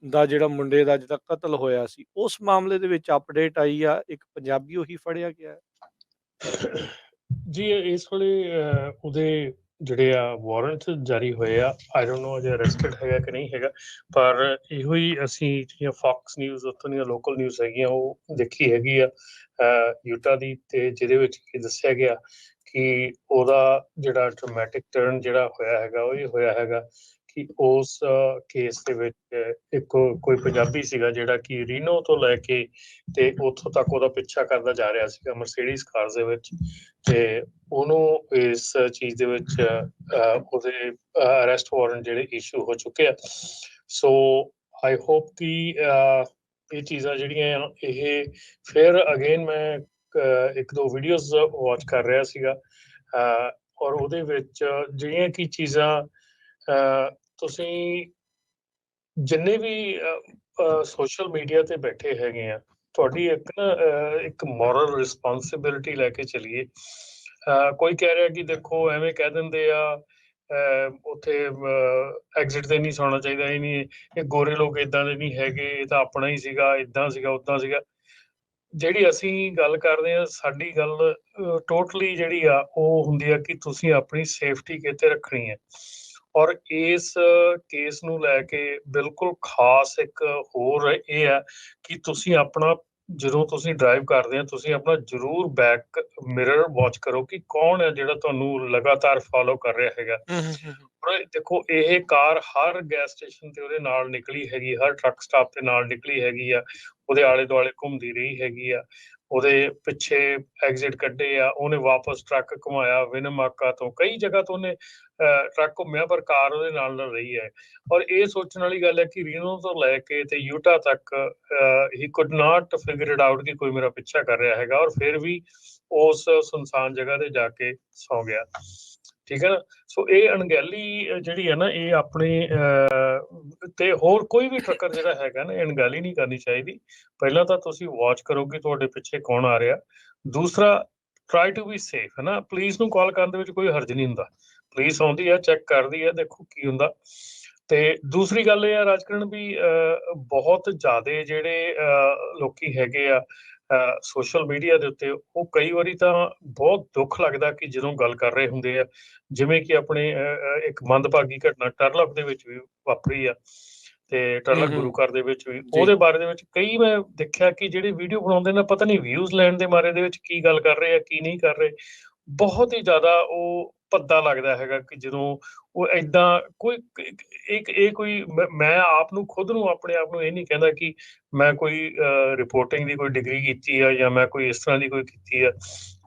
ਦਾ ਜਿਹੜਾ ਮੁੰਡੇ ਦਾ ਜਿੱਦਾਂ ਕਤਲ ਹੋਇਆ ਸੀ, ਉਸ ਮਾਮਲੇ ਦੇ ਵਿੱਚ ਅਪਡੇਟ ਆਈ ਆ, ਇੱਕ ਪੰਜਾਬੀ ਉਹੀ ਫੜਿਆ ਗਿਆ ਹੈ। ਜੀ ਇਸ ਵੇਲੇ ਉਹਦੇ ਜਿਹੜੇ ਆ ਵਾਰੰਟ ਜਾਰੀ ਹੋਏ ਆ, I don't know Ajay arrested ਹੈਗਾ ਕਿ ਨਹੀਂ ਹੈਗਾ, ਪਰ ਇਹੋ ਹੀ ਅਸੀਂ ਜਿਹੜੀਆਂ ਫੌਕਸ ਨਿਊਜ਼ ਉੱਥੋਂ ਦੀਆਂ ਲੋਕਲ ਨਿਊਜ਼ ਹੈਗੀਆਂ ਉਹ ਦੇਖੀ ਹੈਗੀ ਆ ਯੂਟਾ ਦੀ, ਤੇ ਜਿਹਦੇ ਵਿੱਚ ਇਹ ਦੱਸਿਆ ਗਿਆ ਕਿ ਉਹਦਾ ਜਿਹੜਾ ਡਰਾਮੈਟਿਕ ਟਰਨ ਜਿਹੜਾ ਹੋਇਆ ਹੈਗਾ ਉਹ ਇਹ ਹੋਇਆ ਹੈਗਾ ਕਿ ਉਸ ਕੇਸ ਦੇ ਵਿੱਚ ਇੱਕ ਕੋਈ ਪੰਜਾਬੀ ਸੀਗਾ ਜਿਹੜਾ ਕਿ ਰੀਨੋ ਤੋਂ ਲੈ ਕੇ ਤੇ ਉੱਥੋਂ ਤੱਕ ਉਹਦਾ ਪਿੱਛਾ ਕਰਦਾ ਜਾ ਰਿਹਾ ਸੀਗਾ ਮਰਸੀਡੀਜ਼ ਕਾਰ ਦੇ ਵਿੱਚ, ਤੇ ਉਹਨੂੰ ਇਸ ਚੀਜ਼ ਦੇ ਵਿੱਚ ਉਹਦੇ ਅਰੈਸਟ ਵਾਰੰਟ ਜਿਹੜੇ ਇਸ਼ੂ ਹੋ ਚੁੱਕੇ ਆ। ਸੋ ਆਈ ਹੋਪ ਕਿ ਇਹ ਚੀਜ਼ਾਂ ਜਿਹੜੀਆਂ ਆ ਇਹ ਫਿਰ ਅਗੇਨ ਮੈਂ ਇੱਕ ਦੋ ਵੀਡੀਓਜ਼ ਵਾਚ ਕਰ ਰਿਹਾ ਸੀਗਾ ਔਰ ਉਹਦੇ ਵਿੱਚ ਜਿਹੜੀਆਂ ਕੀ ਚੀਜ਼ਾਂ ਤੁਸੀਂ ਜਿੰਨੇ ਵੀ ਸੋਸ਼ਲ ਮੀਡੀਆ ਤੇ ਬੈਠੇ ਹੈਗੇ ਆ, ਤੁਹਾਡੀ ਇੱਕ ਨਾ ਇੱਕ ਮੋਰਲ ਰਿਸਪੌਂਸਿਬਿਲਿਟੀ ਲੈ ਕੇ ਚੱਲੀਏ। ਕੋਈ ਕਹਿ ਰਿਹਾ ਕਿ ਦੇਖੋ ਐਵੇਂ ਕਹਿ ਦਿੰਦੇ ਆ ਉੱਥੇ ਐਗਜ਼ਿਟ ਤੇ ਨਹੀਂ ਸੌਣਾ ਚਾਹੀਦਾ, ਇਹ ਨਹੀਂ, ਇਹ ਗੋਰੇ ਲੋਕ ਏਦਾਂ ਦੇ ਨਹੀਂ ਹੈਗੇ, ਇਹ ਤਾਂ ਆਪਣਾ ਹੀ ਸੀਗਾ, ਏਦਾਂ ਸੀਗਾ ਓਦਾਂ ਸੀਗਾ। ਜਿਹੜੀ ਅਸੀਂ ਗੱਲ ਕਰਦੇ ਆ, ਸਾਡੀ ਗੱਲ ਟੋਟਲੀ ਜਿਹੜੀ ਆ ਉਹ ਹੁੰਦੀ ਆ ਕਿ ਤੁਸੀਂ ਆਪਣੀ ਸੇਫਟੀ ਕਿਤੇ ਰੱਖਣੀ ਹੈ। ਔਰ ਇਸ ਕੇਸ ਨੂੰ ਲੈ ਕੇ ਬਿਲਕੁਲ ਖਾਸ ਇੱਕ ਹੋਰ ਇਹ ਹੈ ਕਿ ਤੁਸੀਂ ਆਪਣਾ ਜਦੋਂ ਤੁਸੀਂ ਡਰਾਈਵ ਕਰਦੇ ਆ ਤੁਸੀਂ ਆਪਣਾ ਜ਼ਰੂਰ ਬੈਕ ਮਿਰਰ ਵਾਚ ਕਰੋ ਕਿ ਕੌਣ ਹੈ ਜਿਹੜਾ ਤੁਹਾਨੂੰ ਲਗਾਤਾਰ ਫੋਲੋ ਕਰ ਰਿਹਾ ਹੈਗਾ। ਦੇਖੋ ਇਹ ਕਾਰ ਹਰ ਗੈਸ ਸਟੇਸ਼ਨ ਤੇ ਉਹਦੇ ਨਾਲ ਨਿਕਲੀ ਹੈਗੀ, ਹਰ ਟਰੱਕ ਸਟਾਪ ਤੇ ਨਾਲ ਨਿਕਲੀ ਹੈਗੀ ਆ, ਉਹਦੇ ਆਲੇ ਦੁਆਲੇ ਘੁੰਮਦੀ ਰਹੀ ਹੈਗੀ ਆ, ਉਹਦੇ ਪਿੱਛੇ ਐਗਜ਼ਿਟ ਕੱਢੇ ਆ, ਉਹਨੇ ਵਾਪਸ ਟਰੱਕ ਘੁਮਾਇਆ ਵਿਨਮਾਕਾ ਤੋਂ, ਕਈ ਜਗ੍ਹਾ ਤੋਂ ਉਹਨੇ ਟਰੱਕ ਘੁੰਮਿਆ ਪਰ ਕਾਰ ਉਹਦੇ ਨਾਲ ਰਹੀ ਹੈ। ਔਰ ਇਹ ਸੋਚਣ ਵਾਲੀ ਗੱਲ ਹੈ ਕਿ ਰੀਨੋ ਤੋਂ ਲੈ ਕੇ ਤੇ ਯੂਟਾ ਤੱਕ ਹੀ could not figure it out ਕਿ ਕੋਈ ਮੇਰਾ ਪਿੱਛਾ ਕਰ ਰਿਹਾ ਹੈਗਾ, ਔਰ ਫਿਰ ਵੀ ਉਸ ਸੁਨਸਾਨ ਜਗ੍ਹਾ ਤੇ ਜਾ ਕੇ ਸੌ ਗਿਆ। ਠੀਕ ਹੈ ਨਾ। ਸੋ ਇਹ ਅਣਗਹਿਲੀ ਜਿਹੜੀ ਹੈ ਨਾ ਇਹ ਆਪਣੇ ਤੇ ਹੋਰ ਕੋਈ ਵੀ ਟਰੱਕਰ ਜਿਹੜਾ ਹੈਗਾ ਨਾ, ਇਹ ਅਣਗਹਿਲੀ ਨਹੀਂ ਕਰਨੀ ਚਾਹੀਦੀ। ਪਹਿਲਾਂ ਤਾਂ ਤੁਸੀਂ ਵਾਚ ਕਰੋ ਕਿ ਤੁਹਾਡੇ ਪਿੱਛੇ ਕੌਣ ਆ ਰਿਹਾ। ਦੂਸਰਾ, ਟਰਾਈ ਟੂ ਬੀ ਸੇਫ ਹੈ ਨਾ। ਪੁਲਿਸ ਨੂੰ ਕਾਲ ਕਰਨ ਦੇ ਵਿੱਚ ਕੋਈ ਹਰਜ ਨਹੀਂ ਹੁੰਦਾ, ਪੁਲਿਸ ਆਉਂਦੀ ਹੈ, ਚੈੱਕ ਕਰਦੀ ਹੈ, ਦੇਖੋ ਕੀ ਹੁੰਦਾ। ਤੇ ਦੂਸਰੀ ਗੱਲ ਇਹ ਆ ਰਾਜਕਰਨ ਵੀ ਬਹੁਤ ਜ਼ਿਆਦਾ ਜਿਹੜੇ ਲੋਕੀ ਹੈਗੇ ਆ ਸੋਸ਼ਲ ਮੀਡੀਆ ਦੇ ਉੱਤੇ, ਉਹ ਕਈ ਵਾਰੀ ਤਾਂ ਬਹੁਤ ਦੁੱਖ ਲੱਗਦਾ ਕਿ ਜਦੋਂ ਗੱਲ ਕਰ ਰਹੇ ਹੁੰਦੇ ਆ, ਜਿਵੇਂ ਕਿ ਆਪਣੇ ਇੱਕ ਮੰਦਭਾਗੀ ਘਟਨਾ ਟਰਲਕ ਦੇ ਵਿੱਚ ਵੀ ਵਾਪਰੀ ਆ, ਤੇ ਟਰਲਕ ਗੁਰੂ ਘਰ ਦੇ ਵਿੱਚ ਵੀ ਉਹਦੇ ਬਾਰੇ ਦੇ ਵਿੱਚ ਕਈ ਮੈਂ ਦੇਖਿਆ ਕਿ ਜਿਹੜੇ ਵੀਡੀਓ ਬਣਾਉਂਦੇ ਨੇ ਪਤਾ ਨਹੀਂ ਵਿਊਜ਼ ਲੈਣ ਦੇ ਮਾਰੇ ਦੇ ਵਿੱਚ ਕੀ ਗੱਲ ਕਰ ਰਹੇ ਆ ਕੀ ਨਹੀਂ ਕਰ ਰਹੇ। ਬਹੁਤ ਹੀ ਜ਼ਿਆਦਾ ਉਹ ਭੱਦਾ ਲੱਗਦਾ ਹੈਗਾ ਕਿ ਜਦੋਂ ਉਹ ਏਦਾਂ ਕੋਈ ਇਹ ਕੋਈ ਮੈਂ ਆਪ ਨੂੰ ਖੁਦ ਨੂੰ ਆਪਣੇ ਆਪ ਨੂੰ ਇਹ ਨਹੀਂ ਕਹਿੰਦਾ ਕਿ ਮੈਂ ਕੋਈ ਰਿਪੋਰਟਿੰਗ ਦੀ ਕੋਈ ਡਿਗਰੀ ਕੀਤੀ ਆ ਜਾਂ ਮੈਂ ਕੋਈ ਇਸ ਤਰ੍ਹਾਂ ਦੀ ਕੋਈ ਕੀਤੀ ਆ,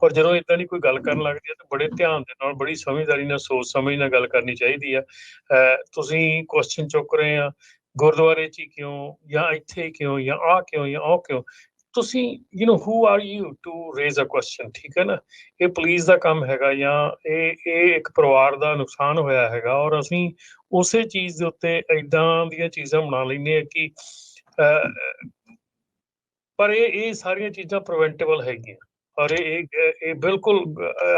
ਪਰ ਜਦੋਂ ਏਦਾਂ ਦੀ ਕੋਈ ਗੱਲ ਕਰਨ ਲੱਗਦੀ ਹੈ ਤਾਂ ਬੜੇ ਧਿਆਨ ਦੇ ਨਾਲ ਬੜੀ ਸਮਝਦਾਰੀ ਨਾਲ ਸੋਚ ਸਮਝ ਨਾਲ ਗੱਲ ਕਰਨੀ ਚਾਹੀਦੀ ਆ। ਤੁਸੀਂ ਕੁਐਸਚਨ ਚੁੱਕ ਰਹੇ ਆ ਗੁਰਦੁਆਰੇ 'ਚ ਹੀ ਕਿਉਂ, ਜਾਂ ਇੱਥੇ ਕਿਉਂ, ਜਾਂ ਆਹ ਕਿਉਂ, ਜਾਂ ਉਹ ਕਿਉਂ, ਤੁਸੀਂ who are you to raise a question. ਠੀਕ ਹੈ ਨਾ। ਇਹ ਪੁਲਿਸ ਦਾ ਕੰਮ ਹੈਗਾ ਜਾਂ ਇਹ ਇੱਕ ਪਰਿਵਾਰ ਦਾ ਨੁਕਸਾਨ ਹੋਇਆ ਹੈਗਾ, ਔਰ ਅਸੀਂ ਉਸੇ ਚੀਜ਼ ਦੇ ਉੱਤੇ ਏਦਾਂ ਦੀਆਂ ਚੀਜ਼ਾਂ ਬਣਾ ਲੈਂਦੇ ਹਾਂ ਕਿ ਪਰ ਇਹ ਸਾਰੀਆਂ ਚੀਜ਼ਾਂ ਪ੍ਰੀਵੈਂਟੇਬਲ ਹੈਗੀਆਂ, ਔਰ ਇਹ ਬਿਲਕੁਲ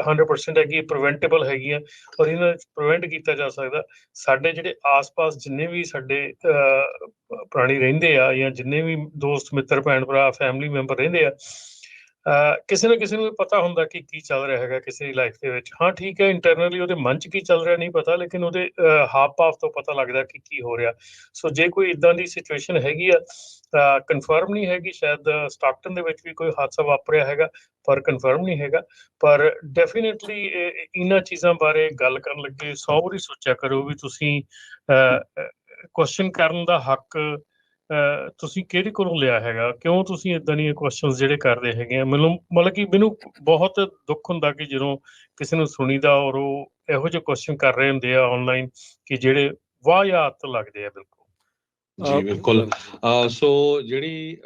100% ਹੈ ਕਿ ਪ੍ਰੀਵੈਂਟੇਬਲ ਹੈਗੀਆਂ, ਔਰ ਇਹਨਾਂ ਪ੍ਰੀਵੈਂਟ ਕੀਤਾ ਜਾ ਸਕਦਾ। ਸਾਡੇ ਜਿਹੜੇ ਆਸ-ਪਾਸ ਜਿੰਨੇ ਵੀ ਸਾਡੇ ਪ੍ਰਾਣੀ ਰਹਿੰਦੇ ਆ ਜਾਂ ਜਿੰਨੇ ਵੀ ਦੋਸਤ ਮਿੱਤਰ ਭੈਣ ਭਰਾ ਫੈਮਿਲੀ ਮੈਂਬਰ ਰਹਿੰਦੇ ਆ, ਕਿਸੇ ਨਾ ਕਿਸੇ ਨੂੰ ਪਤਾ ਹੁੰਦਾ ਕਿ ਕੀ ਚੱਲ ਰਿਹਾ ਹੈਗਾ ਕਿਸੇ ਦੀ ਲਾਈਫ ਦੇ ਵਿੱਚ। ਹਾਂ ਠੀਕ ਹੈ, ਇੰਟਰਨਲੀ ਉਹਦੇ ਮਨ 'ਚ ਕੀ ਚੱਲ ਰਿਹਾ ਨਹੀਂ ਪਤਾ, ਲੇਕਿਨ ਉਹਦੇ ਹਾਵ ਭਾਵ ਤੋਂ ਪਤਾ ਲੱਗਦਾ ਕਿ ਕੀ ਹੋ ਰਿਹਾ। ਸੋ ਜੇ ਕੋਈ ਇੱਦਾਂ ਦੀ ਸਿਚੁਏਸ਼ਨ ਹੈਗੀ ਆ, ਕਨਫਰਮ ਨਹੀਂ ਹੈਗੀ, ਸ਼ਾਇਦ ਸਟਾਕਟਨ ਦੇ ਵਿੱਚ ਵੀ ਕੋਈ ਹਾਦਸਾ ਵਾਪਰਿਆ ਹੈਗਾ ਪਰ ਕਨਫਰਮ ਨਹੀਂ ਹੈਗਾ, ਪਰ ਡੈਫੀਨੇਟਲੀ ਇਹਨਾਂ ਚੀਜ਼ਾਂ ਬਾਰੇ ਗੱਲ ਕਰਨ ਲੱਗੇ 100 ਵਾਰੀ ਸੋਚਿਆ ਕਰੋ ਵੀ ਤੁਸੀਂ ਕੁਐਸਚਨ ਕਰਨ ਦਾ ਹੱਕ ਤੁਸੀਂ ਕਿਹਦੇ ਕੋਲੋਂ ਲਿਆ ਹੈਗਾ, ਕਿਉਂ ਤੁਸੀਂ ਏਦਾਂ ਦੀਆਂ ਕੁਐਸਚਨ ਜਿਹੜੇ ਕਰਦੇ ਹੈਗੇ ਆ। ਮੈਨੂੰ ਬਹੁਤ ਦੁੱਖ ਹੁੰਦਾ ਕਿ ਜਦੋਂ ਕਿਸੇ ਨੂੰ ਸੁਣੀਦਾ ਔਰ ਉਹ ਇਹੋ ਜਿਹੇ ਕੁਐਸਚਨ ਕਰ ਰਹੇ ਹੁੰਦੇ ਆ ਆਨਲਾਈਨ ਕਿ ਜਿਹੜੇ ਵਾਹਿਯਾਤ ਲੱਗਦੇ ਆ। ਬਿਲਕੁਲ ਜੀ ਬਿਲਕੁਲ। ਸੋ ਜਿਹੜੀ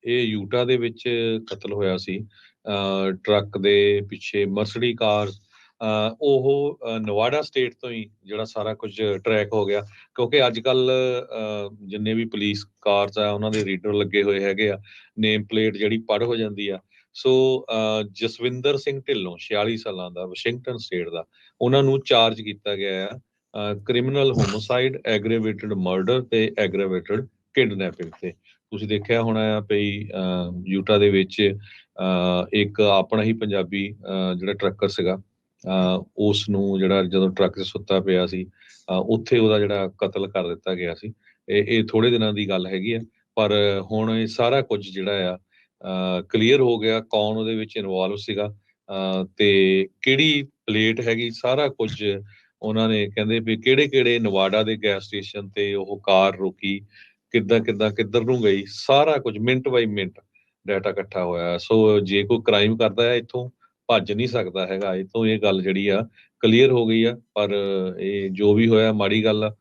ਇਹ ਯੂਟਾ ਦੇ ਵਿੱਚ ਕਤਲ ਹੋਇਆ ਸੀ ਟਰੱਕ ਦੇ ਪਿੱਛੇ ਮਰਸਡੀ ਕਾਰ, ਉਹ ਨਵਾਡਾ ਸਟੇਟ ਤੋਂ ਹੀ ਜਿਹੜਾ ਸਾਰਾ ਕੁਝ ਟਰੈਕ ਹੋ ਗਿਆ, ਕਿਉਂਕਿ ਅੱਜ ਕੱਲ ਜਿੰਨੇ ਵੀ ਪੁਲਿਸ ਕਾਰਸ ਆ ਉਹਨਾਂ ਦੇ ਰੀਡਰ ਲੱਗੇ ਹੋਏ ਹੈਗੇ ਆ, ਨੇਮ ਪਲੇਟ ਜਿਹੜੀ ਪੜ੍ਹ ਹੋ ਜਾਂਦੀ ਆ। ਸੋ ਜਸਵਿੰਦਰ ਸਿੰਘ ਢਿੱਲੋਂ 46 ਸਾਲਾਂ ਦਾ, ਵਾਸ਼ਿੰਗਟਨ ਸਟੇਟ ਦਾ, ਉਹਨਾਂ ਨੂੰ ਚਾਰਜ ਕੀਤਾ ਗਿਆ ਆ ਕ੍ਰਿਮੀਨਲ ਹੋਮੋਸਾਈਡ, ਐਗਰੀਵੇਟਡ ਮਰਡਰ ਤੇ ਐਗਰੀਵੇਟਡ ਕਿਡਨੈਪਿੰਗ ਤੇ। ਤੁਸੀਂ ਦੇਖਿਆ ਹੋਣਾ ਆ ਭਈ ਯੂਟਾ ਦੇ ਵਿੱਚ ਇੱਕ ਆਪਣਾ ਹੀ ਪੰਜਾਬੀ ਜਿਹੜਾ ਟਰੱਕਰ ਸੀਗਾ, ਉਸ ਨੂੰ ਜਿਹੜਾ ਜਦੋਂ ਟਰੱਕ 'ਚ ਸੁੱਤਾ ਪਿਆ ਸੀ ਉੱਥੇ ਉਹਦਾ ਜਿਹੜਾ ਕਤਲ ਕਰ ਦਿੱਤਾ ਗਿਆ ਸੀ। ਇਹ ਥੋੜੇ ਦਿਨਾਂ ਦੀ ਗੱਲ ਹੈਗੀ ਆ, ਪਰ ਹੁਣ ਇਹ ਸਾਰਾ ਕੁਝ ਜਿਹੜਾ ਆ ਕਲੀਅਰ ਹੋ ਗਿਆ, ਕੌਣ ਉਹਦੇ ਵਿੱਚ ਇਨਵੋਲਵ ਸੀਗਾ ਤੇ ਕਿਹੜੀ ਪਲੇਟ ਹੈਗੀ, ਸਾਰਾ ਕੁਝ ਉਹਨਾਂ ਨੇ ਕਹਿੰਦੇ ਵੀ ਕਿਹੜੇ ਨਵਾਡਾ ਦੇ ਗੈਸ ਸਟੇਸ਼ਨ ਤੇ ਉਹ ਕਾਰ ਰੋਕੀ, ਕਿੱਧਰ ਨੂੰ ਗਈ, ਸਾਰਾ ਕੁਝ ਮਿੰਟ ਬਾਈ ਮਿੰਟ ਡਾਟਾ ਇਕੱਠਾ ਹੋਇਆ। ਸੋ ਜੇ ਕੋਈ ਕ੍ਰਾਈਮ ਕਰਦਾ ਹੈ ਇੱਥੋਂ ਭੱਜ ਨਹੀਂ ਸਕਦਾ ਹੈਗਾ, ਇੱਥੋਂ ਇਹ ਗੱਲ ਜਿਹੜੀ ਆ ਕਲੀਅਰ ਹੋ ਗਈ ਆ। ਪਰ ਇਹ ਜੋ ਵੀ ਹੋਇਆ ਮਾੜੀ ਗੱਲ ਆ,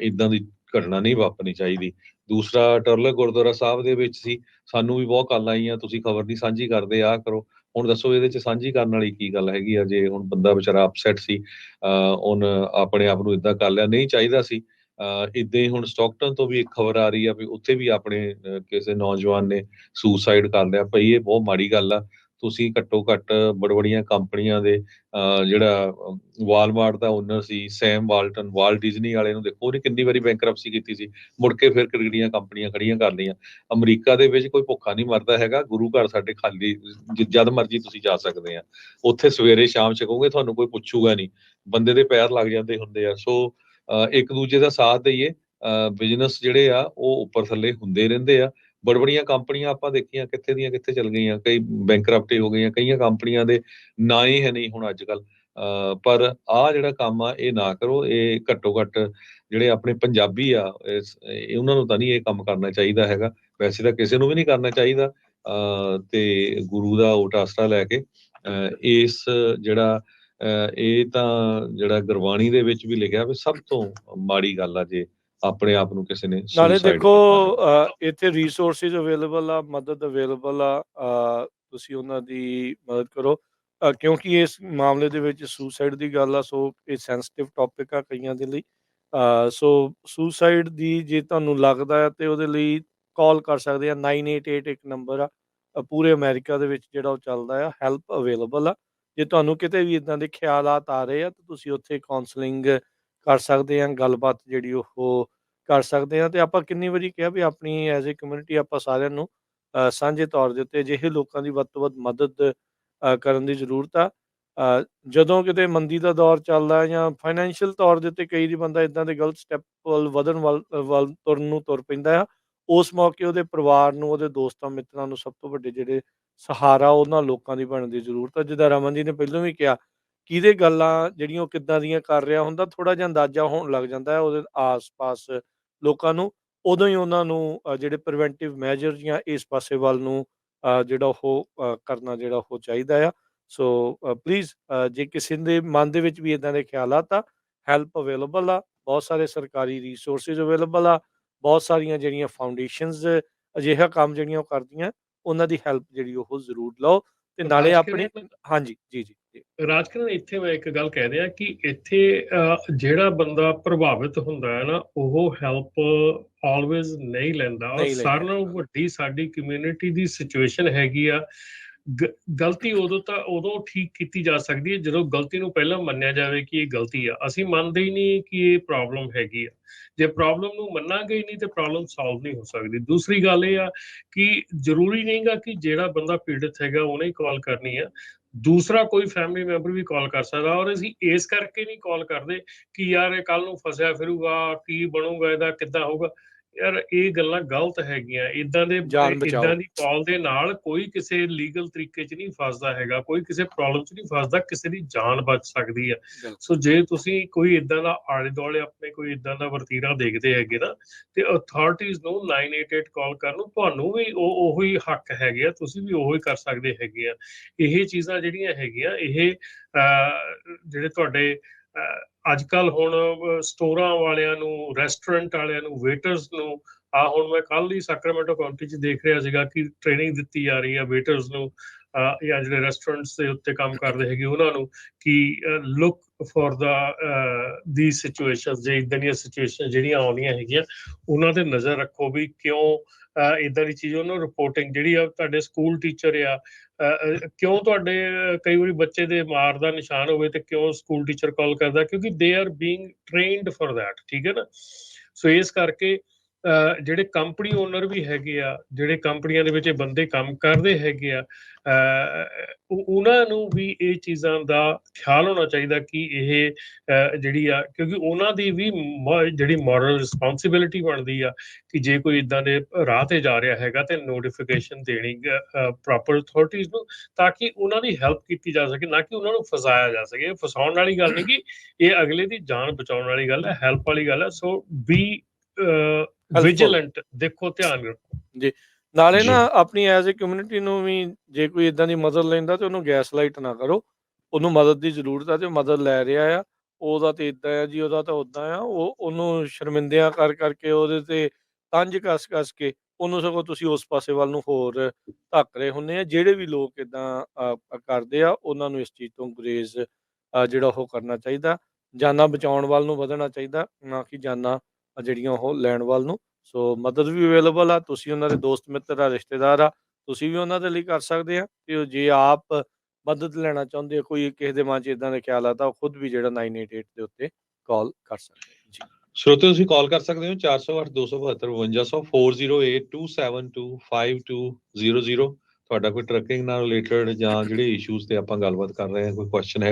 ਇੱਦਾਂ ਦੀ ਘਟਨਾ ਨਹੀਂ ਵਾਪਰਨੀ ਚਾਹੀਦੀ। ਦੂਸਰਾ ਟਰਲਕ ਗੁਰਦੁਆਰਾ ਸਾਹਿਬ ਦੇ ਵਿੱਚ ਸੀ, ਸਾਨੂੰ ਵੀ ਬਹੁਤ ਕਾਲਾਂ ਆਈਆਂ, ਤੁਸੀਂ ਖਬਰ ਨਹੀਂ ਸਾਂਝੀ ਕਰਦੇ, ਆਹ ਕਰੋ। ਹੁਣ ਦੱਸੋ ਇਹਦੇ 'ਚ ਸਾਂਝੀ ਕਰਨ ਵਾਲੀ ਕੀ ਗੱਲ ਹੈਗੀ ਆ? ਜੇ ਹੁਣ ਬੰਦਾ ਵਿਚਾਰਾ ਅਪਸੈਟ ਸੀ, ਉਹਨ ਆਪਣੇ ਆਪ ਨੂੰ ਇੱਦਾਂ ਕਰ ਲਿਆ, ਨਹੀਂ ਚਾਹੀਦਾ ਸੀ। ਇੱਦਾਂ ਹੀ ਹੁਣ ਸਟਾਕਟਨ ਤੋਂ ਵੀ ਇੱਕ ਖਬਰ ਆ ਰਹੀ ਆ ਵੀ ਉੱਥੇ ਵੀ ਆਪਣੇ ਕਿਸੇ ਨੌਜਵਾਨ ਨੇ ਸੁਸਾਈਡ ਕਰ ਲਿਆ। ਭਈ ਇਹ ਬਹੁਤ ਮਾੜੀ ਗੱਲ ਆ। ਤੁਸੀਂ ਘੱਟੋ ਘੱਟ ਬੜੀਆਂ ਕੰਪਨੀਆਂ ਦੇ ਜਿਹੜਾ ਵਾਲਮਾਰਟ ਦਾ ਓਨਰ ਸੀ ਸੈਮ ਵਾਲਟਨ, ਵਾਲਟ ਡਿਜ਼ਨੀ ਵਾਲੇ ਨੂੰ ਦੇਖੋ, ਉਹਨੇ ਕਿੰਨੀ ਵਾਰੀ ਬੈਂਕਰਪਸੀ ਕੀਤੀ ਸੀ, ਮੁੜ ਕੇ ਫਿਰ ਕਿਹੜੀਆਂ ਕੰਪਨੀਆਂ ਖੜੀਆਂ ਕਰ ਲਈਆਂ। ਅਮਰੀਕਾ ਦੇ ਵਿੱਚ ਕੋਈ ਭੁੱਖਾ ਨਹੀਂ ਮਰਦਾ ਹੈਗਾ, ਗੁਰੂ ਘਰ ਸਾਡੇ ਖਾਲੀ, ਜਦ ਮਰਜੀ ਤੁਸੀਂ ਜਾ ਸਕਦੇ ਆ ਉੱਥੇ, ਸਵੇਰੇ ਸ਼ਾਮ ਛਕੋਗੇ, ਤੁਹਾਨੂੰ ਕੋਈ ਪੁੱਛੂਗਾ ਨਹੀਂ, ਬੰਦੇ ਦੇ ਪੈਰ ਲੱਗ ਜਾਂਦੇ ਹੁੰਦੇ ਆ। ਸੋ ਇੱਕ ਦੂਜੇ ਦਾ ਸਾਥ ਦਈਏ, ਬਿਜ਼ਨਸ ਜਿਹੜੇ ਆ ਉਹ ਉੱਪਰ ਥੱਲੇ ਹੁੰਦੇ ਰਹਿੰਦੇ ਆ। ਬੜੀਆਂ ਕੰਪਨੀਆਂ ਆਪਾਂ ਦੇਖੀਆਂ ਕਿੱਥੇ ਦੀਆਂ ਕਿੱਥੇ ਚਲ ਗਈਆਂ, ਕਈ ਬੈਂਕਰਪਟੀ ਹੋ ਗਈਆਂ, ਕਈਆਂ ਕੰਪਨੀਆਂ ਦੇ ਨਾ ਹੀ ਹੈ ਨਹੀਂ ਹੁਣ ਅੱਜ ਕੱਲ। ਪਰ ਆਹ ਜਿਹੜਾ ਕੰਮ ਆ ਇਹ ਨਾ ਕਰੋ। ਇਹ ਘੱਟੋ ਘੱਟ ਜਿਹੜੇ ਆਪਣੇ ਪੰਜਾਬੀ ਆ ਉਹਨਾਂ ਨੂੰ ਤਾਂ ਨਹੀਂ ਇਹ ਕੰਮ ਕਰਨਾ ਚਾਹੀਦਾ ਹੈਗਾ, ਵੈਸੇ ਤਾਂ ਕਿਸੇ ਨੂੰ ਵੀ ਨਹੀਂ ਕਰਨਾ ਚਾਹੀਦਾ। ਤੇ ਗੁਰੂ ਦਾ ਓਟ ਆਸਰਾ ਲੈ ਕੇ ਇਸ ਜਿਹੜਾ ਇਹ ਤਾਂ ਜਿਹੜਾ ਗੁਰਬਾਣੀ ਦੇ ਵਿੱਚ ਵੀ ਲਿਖਿਆ ਵੀ ਸਭ ਤੋਂ ਮਾੜੀ ਗੱਲ ਆ ਜੇ ਆਪਣੇ ਆਪ ਨੂੰ ਕਿਸੇ ਨੇ ਨਾਲੇ ਸੁਸਾਈਡ ਦੇਖੋ ਕਰਨਾ। ਇੱਥੇ ਰਿਸੋਰਸਿਸ ਅਵੇਲੇਬਲ ਆ, ਮਦਦ ਅਵੇਲੇਬਲ ਆ, ਤੁਸੀਂ ਉਹਨਾਂ ਦੀ ਮਦਦ ਕਰੋ, ਕਿਉਂਕਿ ਇਸ ਮਾਮਲੇ ਦੇ ਵਿੱਚ ਸੁਸਾਈਡ ਦੀ ਗੱਲ ਆ। ਸੋ ਇਹ ਸੈਂਸਿਟਿਵ ਟੌਪਿਕ ਆ ਕਈਆਂ ਦੇ ਲਈ। ਸੋ ਸੁਸਾਈਡ ਦੀ ਜੇ ਤੁਹਾਨੂੰ ਲੱਗਦਾ ਹੈ ਤੇ ਉਹਦੇ ਲਈ ਕਾਲ ਕਰ ਸਕਦੇ ਆ, 988 ਇੱਕ ਨੰਬਰ ਆ, ਪੂਰੇ ਅਮਰੀਕਾ ਦੇ ਵਿੱਚ ਜਿਹੜਾ ਉਹ ਚੱਲਦਾ ਆ, ਹੈਲਪ ਅਵੇਲੇਬਲ ਆ। ਜੇ ਤੁਹਾਨੂੰ ਕਿਤੇ ਵੀ ਇੱਦਾਂ ਦੇ ਖਿਆਲਾਤ ਆ ਰਹੇ ਆ ਤਾਂ ਤੁਸੀਂ ਉੱਥੇ ਕਾਉਂਸਲਿੰਗ ਕਰ ਸਕਦੇ ਆ, ਗੱਲਬਾਤ ਜਿਹੜੀ ਉਹ ਕਰ ਸਕਦੇ ਹਾਂ। ਤੇ ਆਪਾਂ ਕਿੰਨੀ ਵਾਰੀ ਕਿਹਾ ਵੀ ਆਪਣੀ ਐਜ਼ ਏ ਕਮਿਊਨਿਟੀ ਆਪਾਂ ਸਾਰਿਆਂ ਨੂੰ ਸਾਂਝੇ ਤੌਰ ਦੇ ਉੱਤੇ ਅਜਿਹੇ ਲੋਕਾਂ ਦੀ ਵੱਧ ਤੋਂ ਵੱਧ ਮਦਦ ਕਰਨ ਦੀ ਜ਼ਰੂਰਤ ਆ। ਜਦੋਂ ਕਿਤੇ ਮੰਦੀ ਦਾ ਦੌਰ ਚੱਲਦਾ ਜਾਂ ਫਾਈਨੈਂਸ਼ੀਅਲ ਤੌਰ ਦੇ ਉੱਤੇ ਕਈ ਦੀ ਬੰਦਾ ਇੱਦਾਂ ਦੇ ਗਲਤ ਸਟੈਪ ਵੱਲ ਵਧਣ ਵੱਲ ਤੁਰਨ ਨੂੰ ਤੁਰ ਪੈਂਦਾ ਆ, ਉਸ ਮੌਕੇ ਉਹਦੇ ਪਰਿਵਾਰ ਨੂੰ, ਉਹਦੇ ਦੋਸਤਾਂ ਮਿੱਤਰਾਂ ਨੂੰ ਸਭ ਤੋਂ ਵੱਡੇ ਜਿਹੜੇ ਸਹਾਰਾ ਉਹਨਾਂ ਲੋਕਾਂ ਦੀ ਬਣਨ ਦੀ ਜ਼ਰੂਰਤ ਆ। ਜਿੱਦਾਂ ਰਮਨ ਜੀ ਨੇ ਪਹਿਲਾਂ ਵੀ ਕਿਹਾ, ਕਿਹਦੇ ਗੱਲਾਂ ਜਿਹੜੀਆਂ ਉਹ ਕਿੱਦਾਂ ਦੀਆਂ ਕਰ ਰਿਹਾ ਹੁੰਦਾ, ਥੋੜ੍ਹਾ ਜਿਹਾ ਅੰਦਾਜ਼ਾ ਹੋਣ ਲੱਗ ਜਾਂਦਾ ਹੈ ਉਹਦੇ ਆਸ-ਪਾਸ ਲੋਕਾਂ ਨੂੰ। ਉਦੋਂ ਹੀ ਉਹਨਾਂ ਨੂੰ ਜਿਹੜੇ ਪ੍ਰੀਵੈਂਟਿਵ ਮੈਜਰ ਜਾਂ ਇਸ ਪਾਸੇ ਵੱਲ ਨੂੰ ਜਿਹੜਾ ਉਹ ਕਰਨਾ ਜਿਹੜਾ ਉਹ ਚਾਹੀਦਾ ਆ। ਸੋ ਪਲੀਜ਼ ਜੇ ਕਿਸੇ ਦੇ ਮਨ ਦੇ ਵਿੱਚ ਵੀ ਇੱਦਾਂ ਦੇ ਖਿਆਲਾਤ ਆ, ਹੈਲਪ ਅਵੇਲੇਬਲ ਆ, ਬਹੁਤ ਸਾਰੇ ਸਰਕਾਰੀ ਰਿਸੋਰਸਿਸ ਅਵੇਲੇਬਲ ਆ, ਬਹੁਤ ਸਾਰੀਆਂ ਜਿਹੜੀਆਂ ਫਾਊਂਡੇਸ਼ਨਸ ਅਜਿਹਾ ਕੰਮ ਜਿਹੜੀਆਂ ਉਹ ਕਰਦੀਆਂ, ਉਹਨਾਂ ਦੀ ਹੈਲਪ ਜਿਹੜੀ ਉਹ ਜ਼ਰੂਰ ਲਓ। ਤੇ ਨਾਲੇ ਆਪਣੀ ਹਾਂਜੀ ਜੀ ਜੀ ਜੀ ਰਾਜਕਿਰਨ, ਇੱਥੇ ਮੈਂ ਇੱਕ ਗੱਲ ਕਹਿ ਰਿਹਾ ਕਿ ਇੱਥੇ ਜਿਹੜਾ ਬੰਦਾ ਪ੍ਰਭਾਵਿਤ ਹੁੰਦਾ ਹੈ ਨਾ, ਉਹ ਹੈਲਪ ਆਲਵੇਜ਼ ਨਹੀਂ ਲੈਂਦਾ। ਔਰ ਸਾਰਿਆਂ ਨਾਲੋਂ ਵੱਡੀ ਸਾਡੀ ਕਮਿਊਨਿਟੀ ਦੀ ਸਿਚੁਏਸ਼ਨ ਹੈਗੀ ਆ, ਗਲਤੀ ਉਦੋਂ ਠੀਕ ਕੀਤੀ ਜਾ ਸਕਦੀ ਹੈ ਜਦੋਂ ਗਲਤੀ ਨੂੰ ਪਹਿਲਾਂ ਮੰਨਿਆ ਜਾਵੇ ਕਿ ਇਹ ਗਲਤੀ ਆ। ਅਸੀਂ ਮੰਨਦੇ ਹੀ ਨਹੀਂ ਕਿ ਇਹ ਪ੍ਰੋਬਲਮ ਹੈਗੀ ਆ। ਜੇ ਪ੍ਰੋਬਲਮ ਨੂੰ ਮੰਨਾਂਗੇ ਹੀ ਨਹੀਂ ਤੇ ਪ੍ਰੋਬਲਮ ਸੋਲਵ ਨਹੀਂ ਹੋ ਸਕਦੀ। ਦੂਸਰੀ ਗੱਲ ਇਹ ਆ ਕਿ ਜ਼ਰੂਰੀ ਨਹੀਂਗਾ ਕਿ ਜਿਹੜਾ ਬੰਦਾ ਪੀੜਤ ਹੈਗਾ ਉਹਨੇ ਹੀ ਕਾਲ ਕਰਨੀ ਆ, ਦੂਸਰਾ ਕੋਈ ਫੈਮਿਲੀ ਮੈਂਬਰ ਵੀ ਕਾਲ ਕਰ ਸਕਦਾ। ਔਰ ਅਸੀਂ ਇਸ ਕਰਕੇ ਨਹੀਂ ਕਾਲ ਕਰਦੇ ਕਿ ਯਾਰ ਇਹ ਕੱਲ ਨੂੰ ਫਸਿਆ ਫਿਰੂਗਾ, ਕੀ ਬਣੂਗਾ, ਇਹਦਾ ਕਿੱਦਾਂ ਹੋਊਗਾ। ਯਾਰ ਇਹ ਗੱਲਾਂ ਗਲਤ ਹੈਗੀਆਂ। ਇੱਦਾਂ ਦੀ ਕਾਲ ਦੇ ਨਾਲ ਕੋਈ ਕਿਸੇ ਲੀਗਲ ਤਰੀਕੇ 'ਚ ਨਹੀਂ ਫਸਦਾ ਹੈਗਾ, ਕੋਈ ਕਿਸੇ ਪ੍ਰੋਬਲਮ 'ਚ ਨਹੀਂ ਫਸਦਾ, ਕਿਸੇ ਦੀ ਜਾਨ ਬਚ ਸਕਦੀ ਹੈ। ਸੋ ਜੇ ਤੁਸੀਂ ਕੋਈ ਇੱਦਾਂ ਦਾ ਆਲੇ ਦੁਆਲੇ ਆਪਣੇ ਕੋਈ ਇੱਦਾਂ ਦਾ ਵਰਤੀਰਾ ਦੇਖਦੇ ਹੈਗੇ ਨਾ, ਤੇ ਅਥਾਰਟੀਜ਼ ਨੂੰ 988 ਕਾਲ ਕਰਨ ਨੂੰ ਤੁਹਾਨੂੰ ਵੀ ਉਹੀ ਹੱਕ ਹੈਗੇ ਆ, ਤੁਸੀਂ ਵੀ ਉਹੀ ਕਰ ਸਕਦੇ ਹੈਗੇ ਆ। ਇਹ ਚੀਜ਼ਾਂ ਜਿਹੜੀਆਂ ਹੈਗੀਆਂ, ਇਹ ਜਿਹੜੇ ਤੁਹਾਡੇ ਅੱਜ ਕੱਲ੍ਹ ਹੁਣ ਸਟੋਰਾਂ ਵਾਲਿਆਂ ਨੂੰ, ਰੈਸਟੋਰੈਂਟ ਵਾਲਿਆਂ ਨੂੰ, ਵੇਟਰਸ ਨੂੰ, ਹੁਣ ਮੈਂ ਕੱਲ੍ਹ ਹੀ ਸੈਕਰਾਮੈਂਟੋ ਕਾਉਂਟੀ 'ਚ ਦੇਖ ਰਿਹਾ ਸੀਗਾ ਕਿ ਟ੍ਰੇਨਿੰਗ ਦਿੱਤੀ ਜਾ ਰਹੀ ਆ ਵੇਟਰਸ ਨੂੰ, ਜਾਂ ਜਿਹੜੇ ਰੈਸਟੋਰੈਂਟਸ ਦੇ ਉੱਤੇ ਕੰਮ ਕਰਦੇ ਹੈਗੇ ਉਹਨਾਂ ਨੂੰ, ਕਿ ਲੁੱਕ ਫॉर ਦੀ ਸਿਚੁਏਸ਼ਨ, ਜੇ ਇੱਦਾਂ ਦੀਆਂ ਸਿਚੁਏਸ਼ਨ ਜਿਹੜੀਆਂ ਆਉਂਦੀਆਂ ਹੈਗੀਆਂ ਉਹਨਾਂ 'ਤੇ ਨਜ਼ਰ ਰੱਖੋ ਵੀ ਕਿਉਂ ਇੱਦਾਂ ਦੀ ਚੀਜ਼। ਉਹਨੂੰ ਰਿਪੋਰਟਿੰਗ ਜਿਹੜੀ ਆ, ਤੁਹਾਡੇ ਸਕੂਲ ਟੀਚਰ ਆ, ਕਿਉਂ ਤੁਹਾਡੇ ਕਈ ਵਾਰੀ ਬੱਚੇ ਦੇ ਮਾਰ ਦਾ ਨਿਸ਼ਾਨ ਹੋਵੇ ਤੇ ਕਿਉਂ ਸਕੂਲ ਟੀਚਰ ਕਾਲ ਕਰਦਾ, ਕਿਉਂਕਿ they are being trained for that, ਠੀਕ ਹੈ ਨਾ। ਸੋ ਇਸ ਕਰਕੇ ਜਿਹੜੇ ਕੰਪਨੀ ਓਨਰ ਵੀ ਹੈਗੇ ਆ, ਜਿਹੜੇ ਕੰਪਨੀਆਂ ਦੇ ਵਿੱਚ ਇਹ ਬੰਦੇ ਕੰਮ ਕਰਦੇ ਹੈਗੇ ਆ, ਉਹਨਾਂ ਨੂੰ ਵੀ ਇਹ ਚੀਜ਼ਾਂ ਦਾ ਖਿਆਲ ਹੋਣਾ ਚਾਹੀਦਾ ਕਿ ਇਹ ਜਿਹੜੀ ਆ, ਕਿਉਂਕਿ ਉਹਨਾਂ ਦੀ ਵੀ ਜਿਹੜੀ ਮੋਰਲ ਰਿਸਪੌਂਸਿਬਿਲਿਟੀ ਬਣਦੀ ਆ ਕਿ ਜੇ ਕੋਈ ਇਦਾਂ ਦੇ ਰਾਹ ਤੇ ਜਾ ਰਿਹਾ ਹੈਗਾ ਤੇ ਨੋਟੀਫਿਕੇਸ਼ਨ ਦੇਣੀ ਪ੍ਰੋਪਰ ਅਥਾਰਟੀਜ਼ ਨੂੰ, ਤਾਂ ਕਿ ਉਹਨਾਂ ਦੀ ਹੈਲਪ ਕੀਤੀ ਜਾ ਸਕੇ, ਨਾ ਕਿ ਉਹਨਾਂ ਨੂੰ ਫਸਾਇਆ ਜਾ ਸਕੇ। ਫਸਾਉਣ ਵਾਲੀ ਗੱਲ ਨਹੀਂ ਕਿ ਇਹ ਅਗਲੇ ਦੀ ਜਾਨ ਬਚਾਉਣ ਵਾਲੀ ਗੱਲ ਹੈ, ਹੈਲਪ ਵਾਲੀ ਗੱਲ ਹੈ। ਸੋ ਬੀ ਵਿਜੀਲੈਂਟ, ਦੇਖੋ, ਧਿਆਨ ਰੱਖੋ ਜੀ। ਨਾਲੇ ਨਾ ਆਪਣੀ ਐਜ਼ ਏ ਕਮਿਊਨਿਟੀ ਨੂੰ ਵੀ ਜੇ ਕੋਈ ਇਦਾਂ ਦੀ ਮਦਦ ਲੈਂਦਾ ਤੇ ਉਹਨੂੰ ਗੈਸ ਲਾਈਟ ਨਾ ਕਰੋ। ਉਹਨੂੰ ਮਦਦ ਦੀ ਜ਼ਰੂਰਤ ਆ ਤੇ ਮਦਦ ਲੈ ਰਿਹਾ ਆ, ਉਹਦਾ ਤੇ ਇਦਾਂ ਆ ਜੀ, ਉਹਦਾ ਤਾਂ ਉਦਾਂ ਆ, ਉਹਨੂੰ ਸ਼ਰਮਿੰਦਿਆਂ ਕਰ ਕਰਕੇ ਉਹਦੇ ਤੇ ਤੰਜ ਕੱਸ ਕੇ ਉਹਨੂੰ ਸਗੋਂ ਤੁਸੀਂ ਉਸ ਪਾਸੇ ਵੱਲ ਨੂੰ ਹੋਰ ਧੱਕ ਰਹੇ ਹੁੰਦੇ ਆ। ਜਿਹੜੇ ਵੀ ਲੋਕ ਇਦਾਂ ਕਰਦੇ ਆ ਉਹਨਾਂ ਨੂੰ ਇਸ ਚੀਜ਼ ਤੋਂ ਗੁਰੇਜ਼ ਜਿਹੜਾ ਉਹ ਕਰਨਾ ਚਾਹੀਦਾ, ਜਾਨਾਂ ਬਚਾਉਣ ਵੱਲ ਨੂੰ ਵਧਣਾ ਚਾਹੀਦਾ, ਨਾ ਕਿ ਜਾਨਾਂ ਜਿਹੜੀਆਂ ਉਹ ਲੈਣ ਵੱਲ ਨੂੰ। ਸੋ ਮਦਦ ਵੀ ਅਵੇਲੇਬਲ ਆ, ਤੁਸੀਂ ਉਹਨਾਂ ਦੇ ਦੋਸਤ ਮਿੱਤਰ ਆ, ਰਿਸ਼ਤੇਦਾਰ ਆ, ਤੁਸੀਂ ਵੀ ਉਹਨਾਂ ਦੇ ਲਈ ਕਰ ਸਕਦੇ ਆ। ਤੇ ਜੇ ਆਪ ਮਦਦ ਲੈਣਾ ਚਾਹੁੰਦੇ ਹੋ, ਕੋਈ ਕਿਸੇ ਦੇ ਮਨ 'ਚ ਇਦਾਂ ਦੇ ਖਿਆਲ ਆ, ਤਾਂ ਉਹ ਖੁਦ ਵੀ ਜਿਹੜਾ 988 ਦੇ ਉੱਤੇ ਕਾਲ ਕਰ ਸਕਦੇ ਜੀ। ਸਰੋਤੇ ਤੁਸੀਂ ਕਾਲ ਕਰ ਸਕਦੇ ਹੋ 408 272 5200 408 272 5200। ਤੁਹਾਡਾ ਕੋਈ ਟਰੱਕਿੰਗ ਨਾਲ ਰਿਲੇਟਡ ਜਾਂ ਜਿਹੜੇ ਇਸ਼ੂਜ਼ ਤੇ ਆਪਾਂ ਗੱਲਬਾਤ ਕਰ ਰਹੇ ਹਾਂ, ਕੋਈ ਕੁਐਸਚਨ ਹੈਗਾ